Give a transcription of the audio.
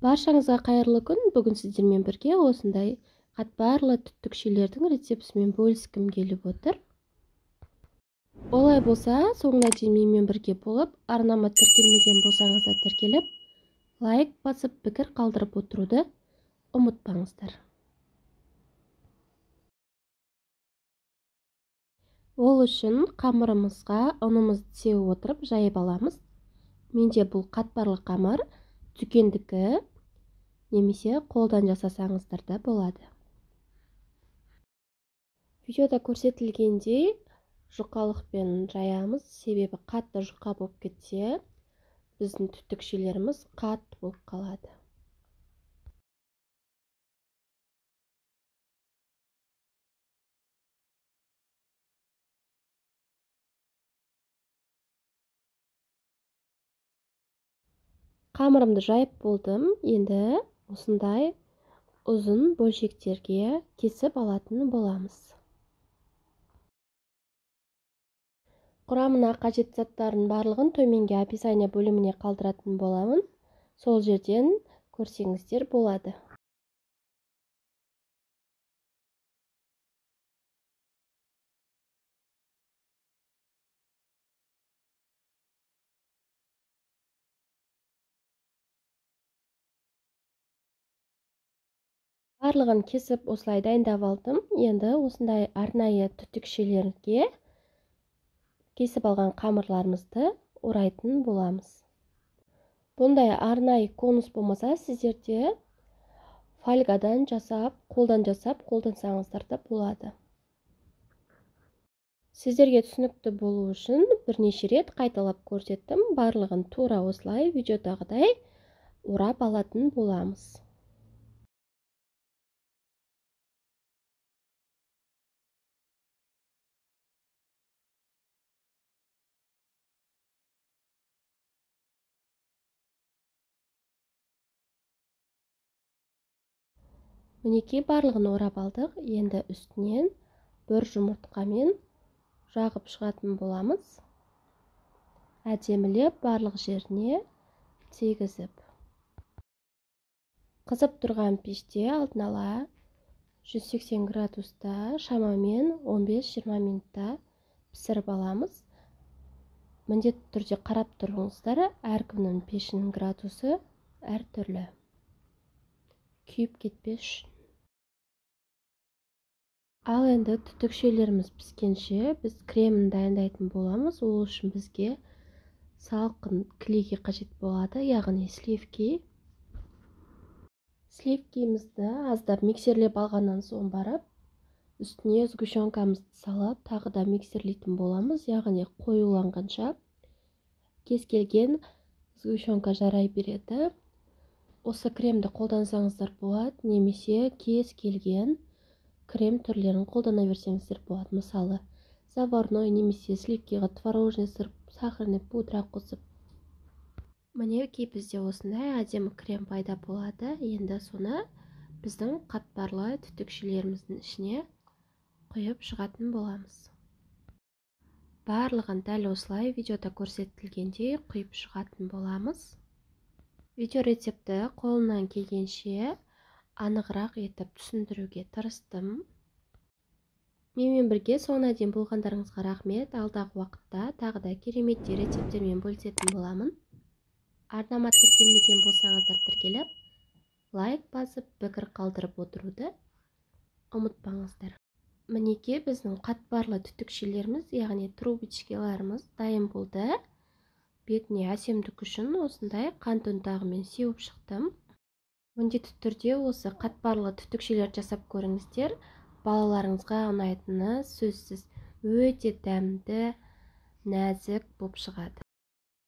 Баршаңызға қайырлы күн. Бүгін сіздермен бірге осындай қатпарлы түтікшелердің рецептісімен бөліскім келіп отыр. Олай болса, соңына дейін менімен бірге болып, арнама тіркелмеген болсаңыздар тіркеліп, лайк басып, пікір қалдырып отыруды ұмытпаңыздар. Ол үшін қамырымызға ұнымызды сеуіп отырып жайып аламыз. Менде бұл қатпарлы қамыр дүкендікі, немесе қолдан жасасаңыздар да болады. Видеода көрсетілгендей жұқалықпен жаямыз, себебі қатты жұқа болып кетсе, біздің түтікшелеріміз қатты болып қалады. Қамырымды жайып болдым. Енді осындай ұзын бөлшектерге кесіп алатын боламыз. Құрамына қажет заттардың барлығын төменге описание бөліміне қалдыратын боламын. Сол жерден көрсеңіздер болады. Барлығын кесіп осылай дайындап алдым. Енді осындай арнайы түтікшелерге кесіп алған қамырларымызды орайтын боламыз. Бұндай арнайы конус болмаса, сіздерде фольгадан жасап, қолдансаңыздар да болады. Сіздерге түсінікті болу үшін бірнеше рет қайталап көрсеттім. Барлығын тура осылай видеодағыдай орап алатын боламыз. Мінекей барлығын орап алдық. Енді үстінен бір жұмыртқамен жағып шығатын боламыз. Әдемілеп барлық жеріне тегізіп. Қызып тұрған пеште алдын ала 180 градуста шамамен 15-20 минутта пісіріп аламыз. Міндетті түрде қарап тұрыңыздар, әркімнің пешінің градусы әртүрлі. Күйіп кетпес үшін. Ал енді түтікшелеріміз піскенше біз кремін дайындайтын боламыз. Ол үшін бізге салқын клейге қажет болады, яғни сливки. Сливкимізді аздап миксерлеп алғаннан соң барып, үстіне сгущенкамызды салып, тағы да миксерлейтін боламыз, яғни қоюланғанша. Кез келген сгущенка жарай береді. Осы кремді қолдансаңыздар болады, немесе кез келген крем түрлерін қолдана берсеңіздер болады. Мысалы, заварной немесе сливкиға творожный сыр, сахарный пудра қосып. Мінекей бізде осындай әдемі крем пайда болады. Енді соны біздің қатпарлы түтікшелеріміздің ішіне құйып шығатын боламыз. Барлығын дәл осылай видеода көрсетілгендей құйып шығатын боламыз. Видео рецепті қолымнан келгенше анығырақ етіп түсіндіруге тырыстым. Менімен бірге соңына дейін болғандарыңызға рахмет. Алдағы уақытта тағы да керемет рецептермен бөлісетін боламын. Арнама тіркелмеген болсаңыздар тіркеліп, лайк басып, пікір қалдырып отыруды ұмытпаңыздар. Мінекей біздің қатпарлы түтікшелеріміз, яғни трубочкаларымыз дайын болды. Бетіне әсемдік үшін осындай қант ұнтағымен сеуіп шықтым. Міндетті түрде осы қатпарлы түтікшелер жасап көріңіздер. Балаларыңызға ұнайтыны сөзсіз, өте дәмді, нәзік болып шығады.